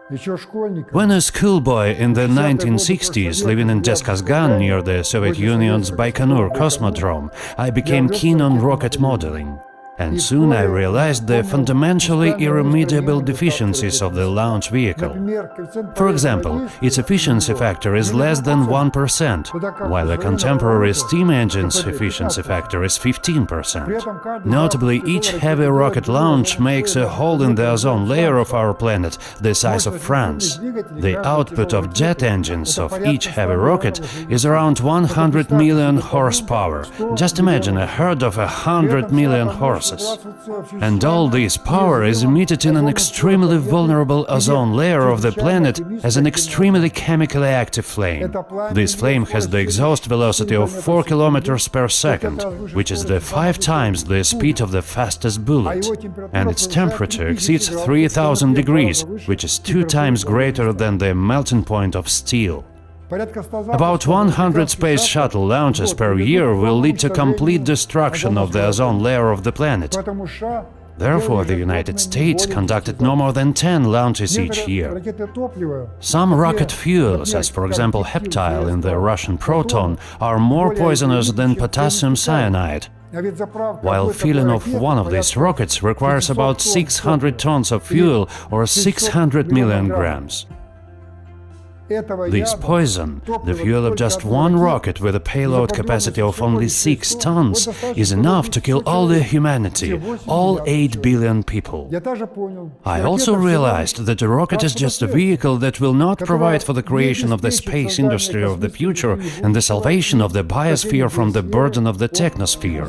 When a schoolboy in the 1960s living in Deskazgan near the Soviet Union's Baikonur Cosmodrome, I became keen on rocket modeling. And soon I realized the fundamentally irremediable deficiencies of the launch vehicle. For example, its efficiency factor is less than 1%, while a contemporary steam engine's efficiency factor is 15%. Notably, each heavy rocket launch makes a hole in the ozone layer of our planet the size of France. The output of jet engines of each heavy rocket is around 100 million horsepower. Just imagine a herd of 100 million horses. And all this power is emitted in an extremely vulnerable ozone layer of the planet as an extremely chemically active flame. This flame has the exhaust velocity of 4 kilometers per second, which is the 5 times the speed of the fastest bullet. And its temperature exceeds 3000 degrees, which is 2 times greater than the melting point of steel. About 100 space shuttle launches per year will lead to complete destruction of the ozone layer of the planet. Therefore, the United States conducted no more than 10 launches each year. Some rocket fuels, as for example heptile in the Russian proton, are more poisonous than potassium cyanide, while filling off one of these rockets requires about 600 tons of fuel or 600 million grams. This poison, the fuel of just one rocket with a payload capacity of only 6 tons, is enough to kill all the humanity, all 8 billion people. I also realized that a rocket is just a vehicle that will not provide for the creation of the space industry of the future and the salvation of the biosphere from the burden of the technosphere.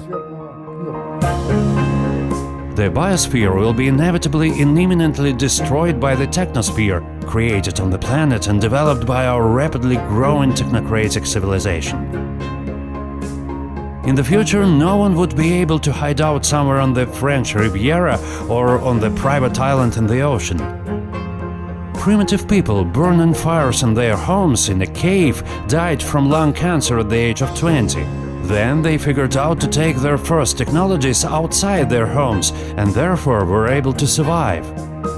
The biosphere will be inevitably and imminently destroyed by the technosphere, created on the planet and developed by our rapidly growing technocratic civilization. In the future, no one would be able to hide out somewhere on the French Riviera or on the private island in the ocean. Primitive people born in fires in their homes in a cave died from lung cancer at the age of 20. Then they figured out to take their first technologies outside their homes and therefore were able to survive.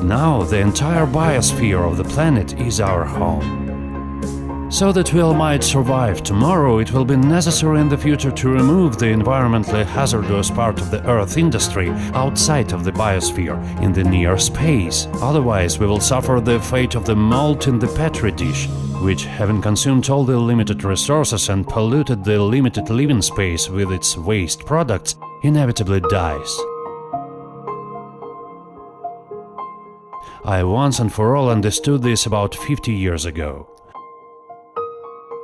Now the entire biosphere of the planet is our home. So that we all might survive tomorrow, it will be necessary in the future to remove the environmentally hazardous part of the Earth industry outside of the biosphere, in the near space. Otherwise, we will suffer the fate of the mold in the petri dish, which, having consumed all the limited resources and polluted the limited living space with its waste products, inevitably dies. I once and for all understood this about 50 years ago.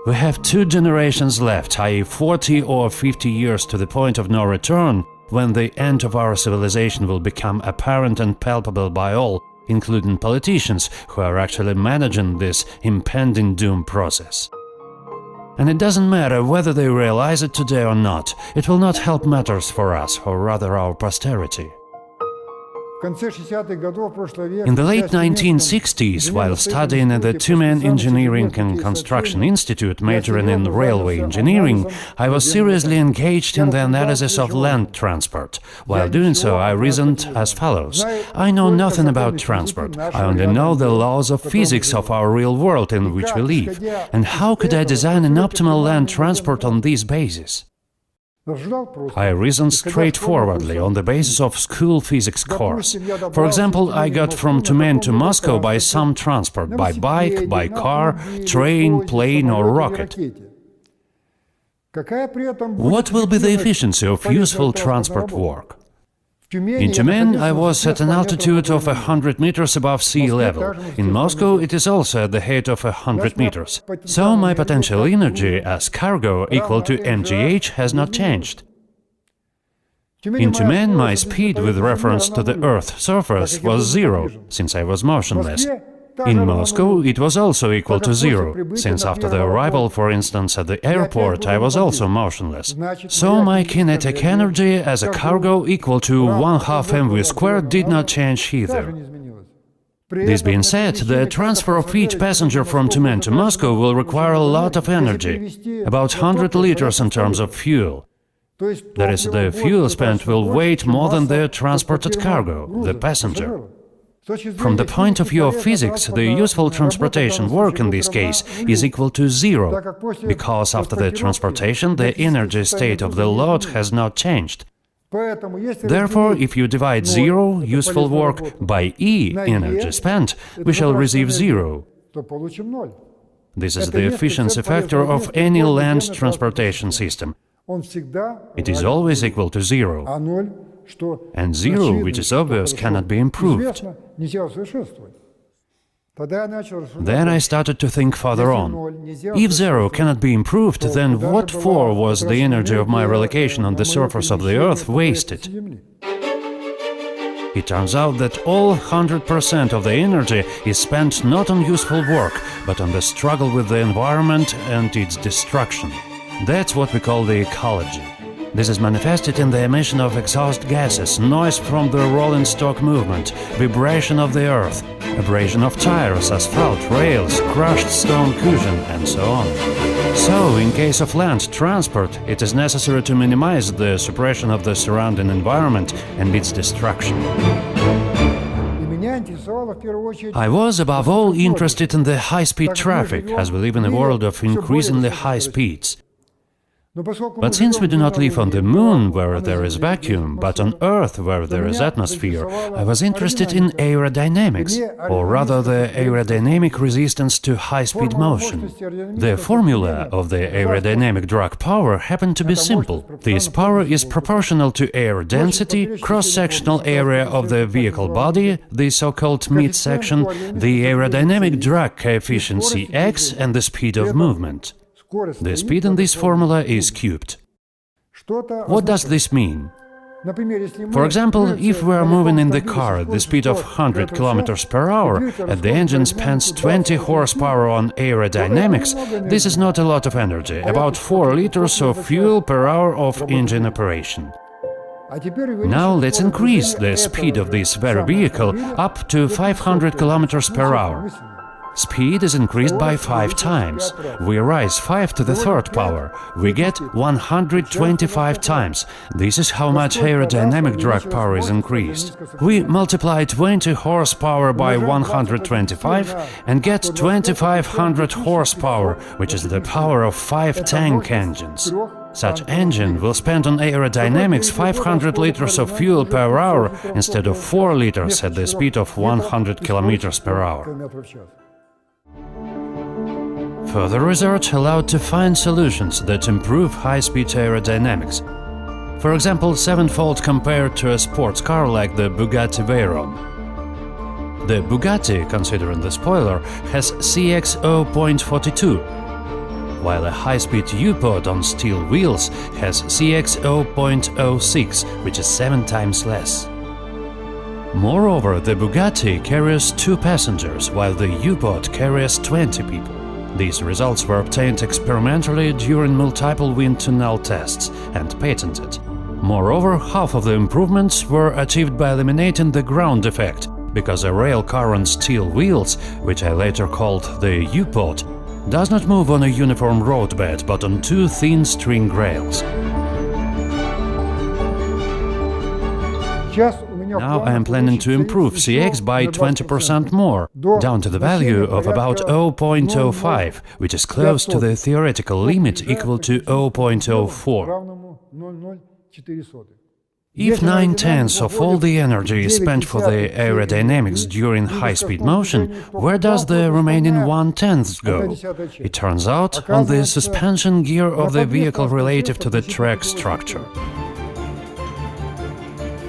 We have 2 generations left, i.e. 40 or 50 years to the point of no return, when the end of our civilization will become apparent and palpable by all, including politicians who are actually managing this impending doom process. And it doesn't matter whether they realize it today or not, it will not help matters for us, or rather our posterity. In the late 1960s, while studying at the Tyumen Engineering and Construction Institute, majoring in railway engineering, I was seriously engaged in the analysis of land transport. While doing so, I reasoned as follows: I know nothing about transport, I only know the laws of physics of our real world in which we live, and how could I design an optimal land transport on this basis? I reasoned straightforwardly on the basis of school physics course. For example, I got from Tyumen to Moscow by some transport, by bike, by car, train, plane or rocket. What will be the efficiency of useful transport work? In Tyumen, I was at an altitude of 100 meters above sea level. In Moscow, it is also at the height of 100 meters. So my potential energy as cargo equal to mgh has not changed. In Tyumen, my speed with reference to the Earth's surface was 0, since I was motionless. In Moscow, it was also equal to 0, since after the arrival, for instance, at the airport, I was also motionless. So my kinetic energy as a cargo equal to 1/2 mv squared did not change either. This being said, the transfer of each passenger from Tyumen to Moscow will require a lot of energy, about 100 liters in terms of fuel. That is, the fuel spent will weigh more than the transported cargo, the passenger. From the point of view of physics, the useful transportation work in this case is equal to zero, because after the transportation the energy state of the load has not changed. Therefore, if you divide zero useful work by E energy spent, we shall receive zero. This is the efficiency factor of any land transportation system. It is always equal to zero. And zero, which is obvious, cannot be improved. Then I started to think further on. If zero cannot be improved, then what for was the energy of my relocation on the surface of the Earth wasted? It turns out that all 100% of the energy is spent not on useful work, but on the struggle with the environment and its destruction. That's what we call the ecology. This is manifested in the emission of exhaust gases, noise from the rolling stock movement, vibration of the earth, abrasion of tires, asphalt, rails, crushed stone cushion, and so on. So, in case of land transport, it is necessary to minimize the suppression of the surrounding environment and its destruction. I was above all interested in the high-speed traffic, as we live in a world of increasingly high speeds. But since we do not live on the moon, where there is vacuum, but on Earth, where there is atmosphere, I was interested in aerodynamics, or rather the aerodynamic resistance to high-speed motion. The formula of the aerodynamic drag power happened to be simple. This power is proportional to air density, cross-sectional area of the vehicle body, the so-called midsection, the aerodynamic drag coefficient Cx, and the speed of movement. The speed in this formula is cubed. What does this mean? For example, if we are moving in the car at the speed of 100 km per hour and the engine spends 20 horsepower on aerodynamics, this is not a lot of energy, about 4 liters of fuel per hour of engine operation. Now let's increase the speed of this very vehicle up to 500 km per hour. Speed is increased by 5 times. We raise 5 to the third power. We get 125 times. This is how much aerodynamic drag power is increased. We multiply 20 horsepower by 125 and get 2500 horsepower, which is the power of 5 tank engines. Such engine will spend on aerodynamics 500 liters of fuel per hour instead of 4 liters at the speed of 100 km per hour. Further research allowed to find solutions that improve high-speed aerodynamics. For example, 7-fold compared to a sports car like the Bugatti Veyron. The Bugatti, considering the spoiler, has CX 0.42, while a high-speed U-Pod on steel wheels has CX 0.06, which is 7 times less. Moreover, the Bugatti carries 2 passengers, while the U-Pod carries 20 people. These results were obtained experimentally during multiple wind tunnel tests and patented. Moreover, half of the improvements were achieved by eliminating the ground effect, because a rail car on steel wheels, which I later called the U-Pod, does not move on a uniform roadbed but on 2 thin string rails. Now I am planning to improve CX by 20% more, down to the value of about 0.05, which is close to the theoretical limit equal to 0.04. If 9/10 of all the energy is spent for the aerodynamics during high-speed motion, where does the remaining 1/10 go? It turns out on the suspension gear of the vehicle relative to the track structure.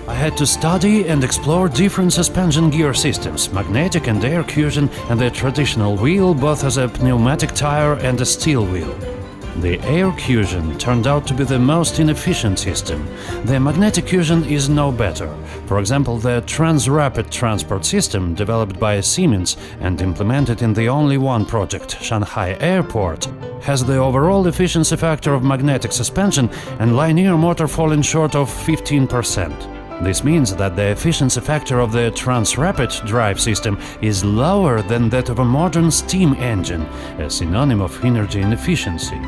I had to study and explore different suspension gear systems, magnetic and air cushion, and the traditional wheel, both as a pneumatic tire and a steel wheel. The air cushion turned out to be the most inefficient system. The magnetic cushion is no better. For example, the Trans-Rapid Transport System, developed by Siemens and implemented in the only one project, Shanghai Airport, has the overall efficiency factor of magnetic suspension and linear motor falling short of 15%. This means that the efficiency factor of the Trans-Rapid drive system is lower than that of a modern steam engine, a synonym of energy inefficiency.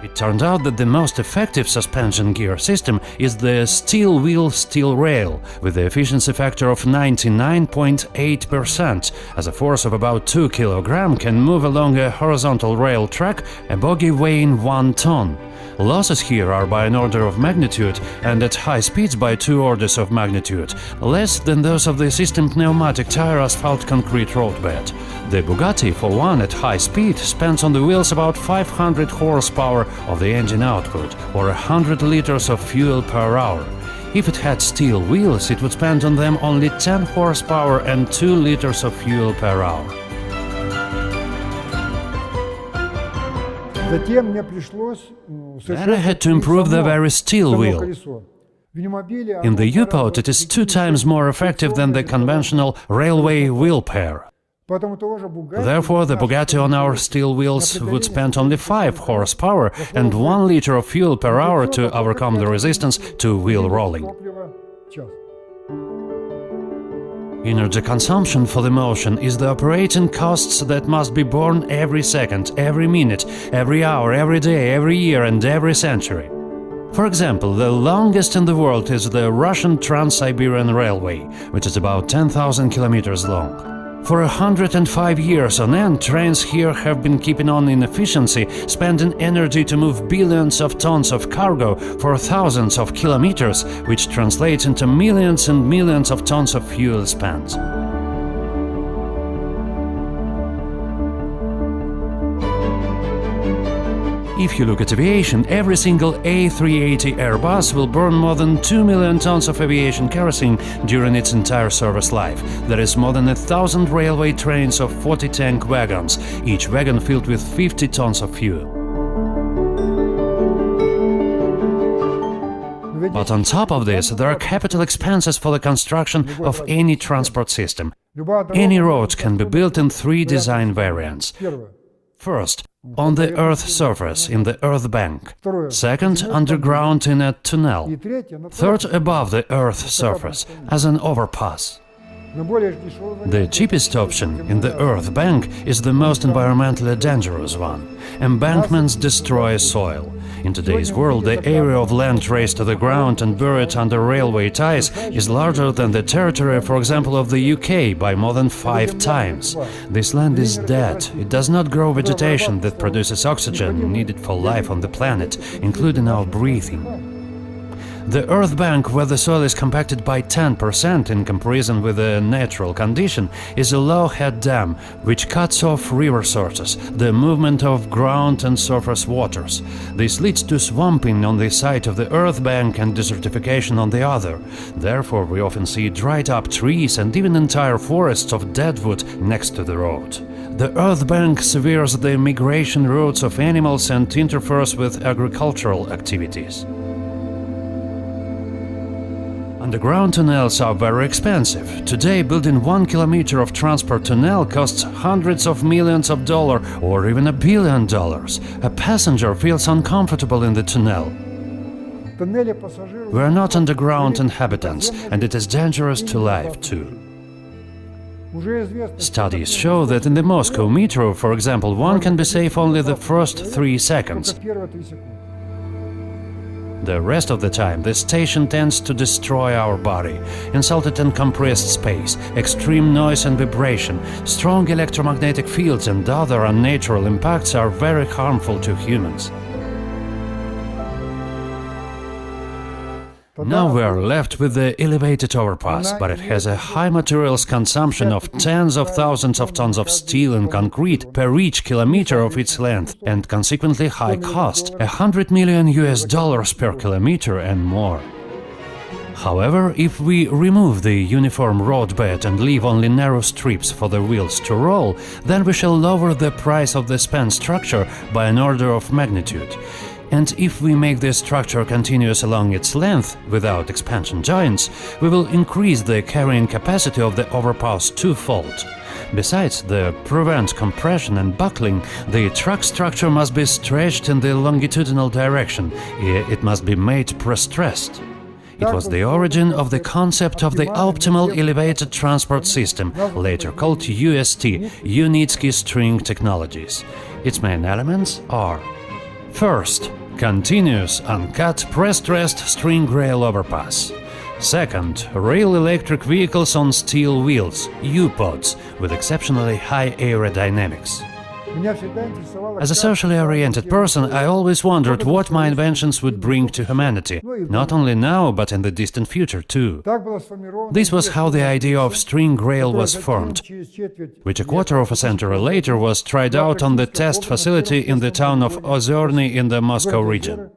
It turned out that the most effective suspension gear system is the steel wheel steel rail, with the efficiency factor of 99.8%, as a force of about 2 kg can move along a horizontal rail track a bogie weighing 1 ton. Losses here are by an order of magnitude and at high speeds by 2 orders of magnitude, less than those of the system pneumatic tire asphalt concrete roadbed. The Bugatti, for one, at high speed spends on the wheels about 500 horsepower of the engine output, or 100 liters of fuel per hour. If it had steel wheels, it would spend on them only 10 horsepower and 2 liters of fuel per hour. Then I had to improve the very steel wheel. In the U-boat, it is 2 times more effective than the conventional railway wheel pair. Therefore, the Bugatti on our steel wheels would spend only 5 horsepower and 1 liter of fuel per hour to overcome the resistance to wheel rolling. Energy consumption for the motion is the operating costs that must be borne every second, every minute, every hour, every day, every year and every century. For example, the longest in the world is the Russian Trans-Siberian Railway, which is about 10,000 kilometers long. For 105 years on end, trains here have been keeping on in efficiency, spending energy to move billions of tons of cargo for thousands of kilometers, which translates into millions and millions of tons of fuel spent. If you look at aviation, every single A380 Airbus will burn more than 2 million tons of aviation kerosene during its entire service life. There is more than 1,000 railway trains of 40 tank wagons, each wagon filled with 50 tons of fuel. But on top of this, there are capital expenses for the construction of any transport system. Any road can be built in 3 design variants. First, on the Earth's surface, in the Earth bank. Second, underground in a tunnel. Third, above the Earth's surface, as an overpass. The cheapest option, in the Earth bank, is the most environmentally dangerous one. Embankments destroy soil. In today's world, the area of land raised to the ground and buried under railway ties is larger than the territory, for example, of the UK by more than 5 times. This land is dead. It does not grow vegetation that produces oxygen needed for life on the planet, including our breathing. The Earth bank, where the soil is compacted by 10% in comparison with the natural condition, is a low-head dam, which cuts off river sources, the movement of ground and surface waters. This leads to swamping on the side of the Earth bank and desertification on the other. Therefore, we often see dried-up trees and even entire forests of deadwood next to the road. The Earth bank severs the migration routes of animals and interferes with agricultural activities. Underground tunnels are very expensive. Today, building 1 kilometer of transport tunnel costs hundreds of millions of dollars or even $1 billion. A passenger feels uncomfortable in the tunnel. We are not underground inhabitants, and it is dangerous to life too. Studies show that in the Moscow metro, for example, one can be safe only the first 3 seconds. The rest of the time, the station tends to destroy our body. Insulted and compressed space, extreme noise and vibration, strong electromagnetic fields and other unnatural impacts are very harmful to humans. Now we are left with the elevated overpass, but it has a high materials consumption of tens of thousands of tons of steel and concrete per each kilometer of its length, and consequently high cost, $100 million per kilometer and more. However, if we remove the uniform roadbed and leave only narrow strips for the wheels to roll, then we shall lower the price of the span structure by an order of magnitude. And if we make the structure continuous along its length, without expansion joints, we will increase the carrying capacity of the overpass twofold. Besides, to prevent compression and buckling, the truck structure must be stretched in the longitudinal direction. It must be made pre-stressed. It was the origin of the concept of the optimal elevated transport system, later called UST, Yunitskiy string technologies. Its main elements are: first, continuous, uncut, pre-stressed string rail overpass. Second, rail electric vehicles on steel wheels, U-pods, with exceptionally high aerodynamics. As a socially oriented person, I always wondered what my inventions would bring to humanity, not only now, but in the distant future too. This was how the idea of string rail was formed, which a quarter of a century later was tried out on the test facility in the town of Ozorny in the Moscow region.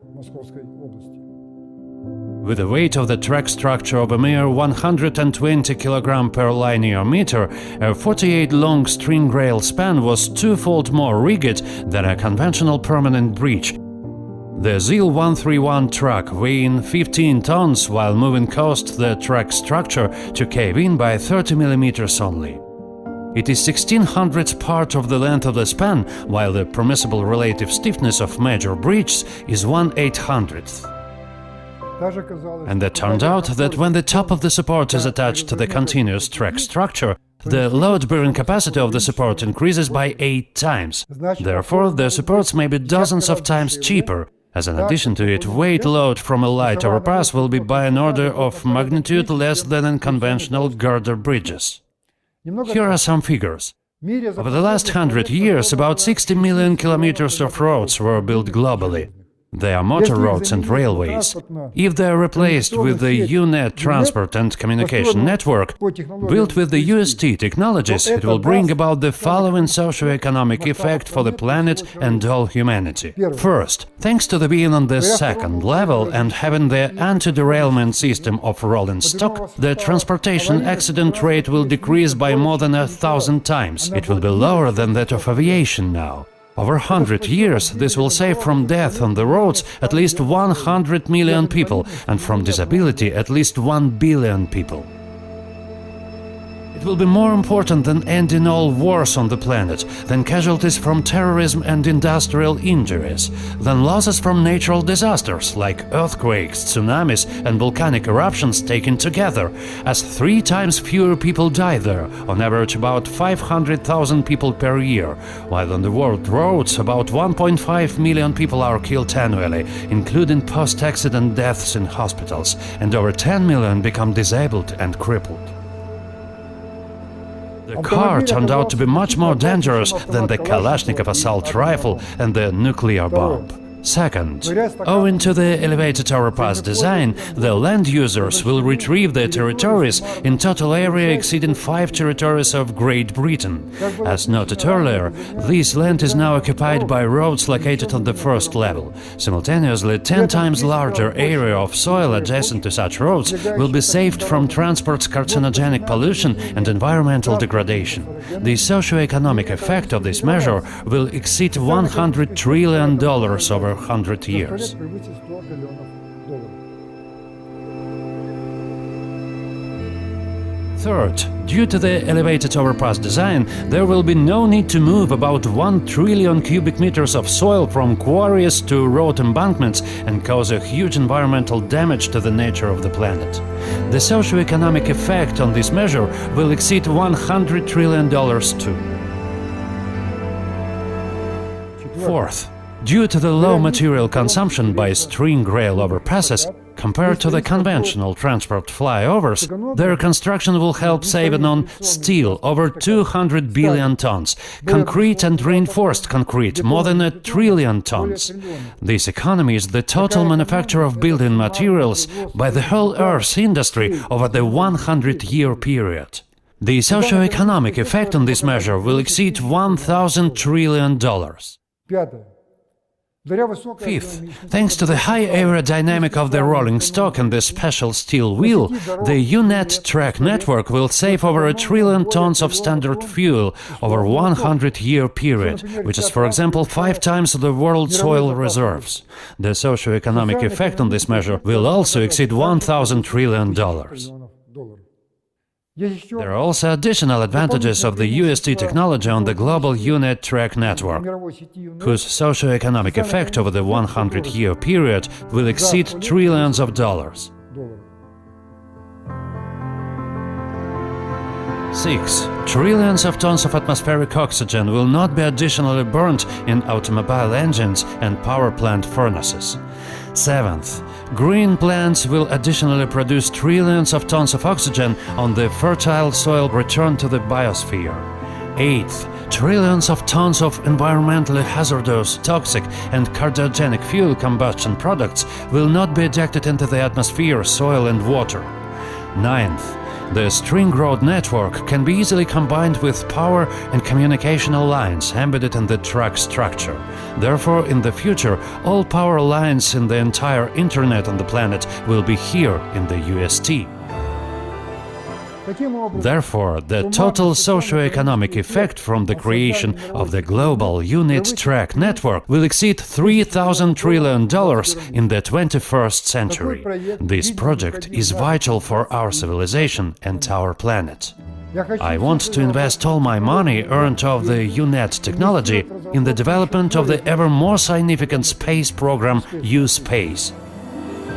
With the weight of the track structure of a mere 120 kg per linear meter, a 48-long string rail span was twofold more rigid than a conventional permanent bridge. The ZIL 131 truck, weighing 15 tons while moving, caused the track structure to cave in by 30 mm only. It is 1/1600th part of the length of the span, while the permissible relative stiffness of major bridges is 1/800th. And it turned out that when the top of the support is attached to the continuous track structure, the load-bearing capacity of the support increases by 8 times. Therefore, the supports may be dozens of times cheaper, as in addition to it, weight load from a light overpass will be by an order of magnitude less than in conventional girder bridges. Here are some figures. Over the last 100 years, about 60 million kilometers of roads were built globally. They are motor roads and railways. If they are replaced with the UNET transport and communication network, built with the UST technologies, it will bring about the following socio-economic effect for the planet and all humanity. First, thanks to the being on the second level and having the anti-derailment system of rolling stock, the transportation accident rate will decrease by more than 1,000 times. It will be lower than that of aviation now. Over 100 years, this will save from death on the roads at least 100 million people, and from disability at least 1 billion people. It will be more important than ending all wars on the planet, than casualties from terrorism and industrial injuries, than losses from natural disasters like earthquakes, tsunamis and volcanic eruptions taken together, as 3 times fewer people die there, on average about 500,000 people per year, while on the world roads about 1.5 million people are killed annually, including post-accident deaths in hospitals, and over 10 million become disabled and crippled. The car turned out to be much more dangerous than the Kalashnikov assault rifle and the nuclear bomb. Second, owing to the elevated overpass design, the land users will retrieve their territories in total area exceeding 5 territories of Great Britain. As noted earlier, this land is now occupied by roads located on the first level. Simultaneously, 10 times larger area of soil adjacent to such roads will be saved from transport's carcinogenic pollution and environmental degradation. The socio-economic effect of this measure will exceed $100 trillion over 100 years. Third, due to the elevated overpass design, there will be no need to move about 1 trillion cubic meters of soil from quarries to road embankments and cause a huge environmental damage to the nature of the planet. The socio-economic effect on this measure will exceed $100 trillion too. Fourth, due to the low material consumption by string rail overpasses, compared to the conventional transport flyovers, their construction will help saving on steel over 200 billion tons, concrete and reinforced concrete more than 1 trillion tons. This economy is the total manufacture of building materials by the whole Earth's industry over the 100-year period. The socio-economic effect on this measure will exceed $1,000 trillion. Fifth, thanks to the high aerodynamic of the rolling stock and the special steel wheel, the UNET track network will save over 1 trillion tons of standard fuel over a 100-year period, which is, for example, 5 times the world's oil reserves. The socio-economic effect on this measure will also exceed $1,000 trillion. There are also additional advantages of the UST technology on the global UNET track network, whose socio-economic effect over the 100-year period will exceed trillions of dollars. 6. Trillions of tons of atmospheric oxygen will not be additionally burnt in automobile engines and power plant furnaces. 7th. Green plants will additionally produce trillions of tons of oxygen on the fertile soil returned to the biosphere. 8th. Trillions of tons of environmentally hazardous, toxic and carcinogenic fuel combustion products will not be ejected into the atmosphere, soil and water. 9th. The string road network can be easily combined with power and communicational lines embedded in the track structure. Therefore, in the future, all power lines in the entire internet on the planet will be here in the UST. Therefore, the total socio-economic effect from the creation of the global unit track network will exceed $3,000 trillion in the 21st century. This project is vital for our civilization and our planet. I want to invest all my money earned of the UNET technology in the development of the ever more significant space program Geospace.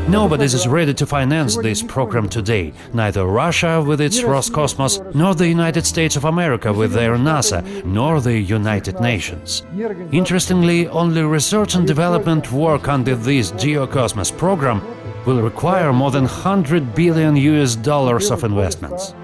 Nobody is ready to finance this program today, neither Russia with its Roscosmos, nor the United States of America with their NASA, nor the United Nations. Interestingly, only research and development work under this Geocosmos program will require more than $100 billion of investments.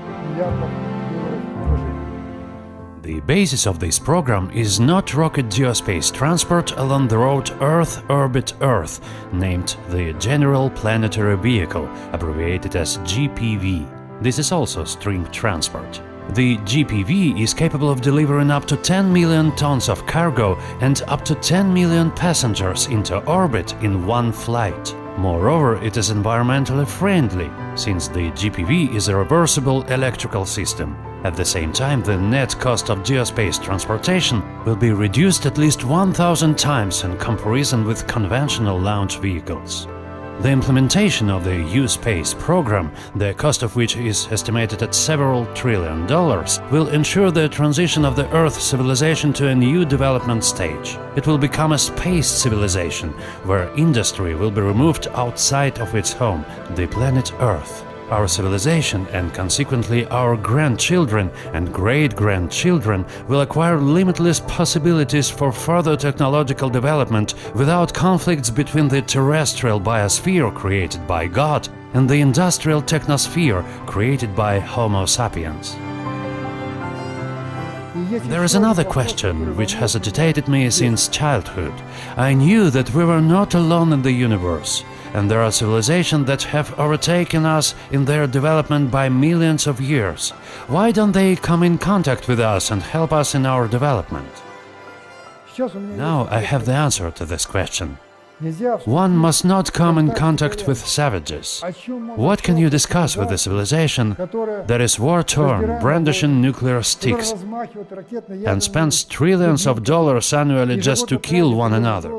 The basis of this program is not rocket geospace transport along the road Earth-Orbit Earth, named the General Planetary Vehicle, abbreviated as GPV. This is also string transport. The GPV is capable of delivering up to 10 million tons of cargo and up to 10 million passengers into orbit in one flight. Moreover, it is environmentally friendly, since the GPV is a reversible electrical system. At the same time, the net cost of geospace transportation will be reduced at least 1,000 times in comparison with conventional launch vehicles. The implementation of the Geospace program, the cost of which is estimated at several $1 trillion, will ensure the transition of the Earth civilization to a new development stage. It will become a space civilization, where industry will be removed outside of its home, the planet Earth. Our civilization, and consequently our grandchildren and great-grandchildren, will acquire limitless possibilities for further technological development without conflicts between the terrestrial biosphere created by God and the industrial technosphere created by Homo sapiens. There is another question which has agitated me since childhood. I knew that we were not alone in the universe, and there are civilizations that have overtaken us in their development by millions of years. Why don't they come in contact with us and help us in our development? Now I have the answer to this question. One must not come in contact with savages. What can you discuss with a civilization that is war-torn, brandishing nuclear sticks, and spends trillions of dollars annually just to kill one another?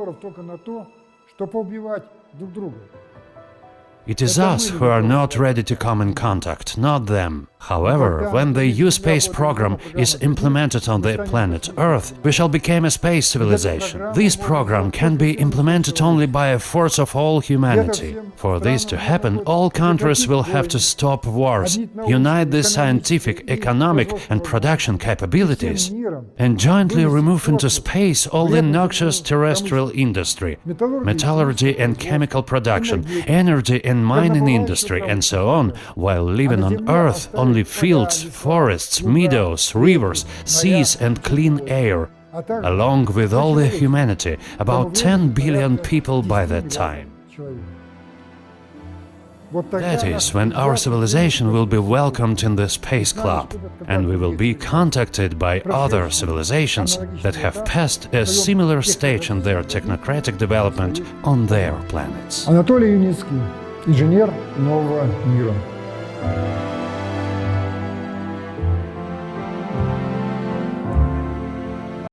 It is us who are not ready to come in contact, not them. However, when the Geospace program is implemented on the planet Earth, we shall become a space civilization. This program can be implemented only by a force of all humanity. For this to happen, all countries will have to stop wars, unite the scientific, economic and production capabilities, and jointly remove into space all the noxious terrestrial industry, metallurgy and chemical production, energy and mining industry, and so on, while living on Earth only fields, forests, meadows, rivers, seas and clean air, along with all the humanity, about 10 billion people by that time. That is when our civilization will be welcomed in the Space Club, and we will be contacted by other civilizations that have passed a similar stage in their technocratic development on their planets. Anatoly Yunitskiy, инженер нового мира.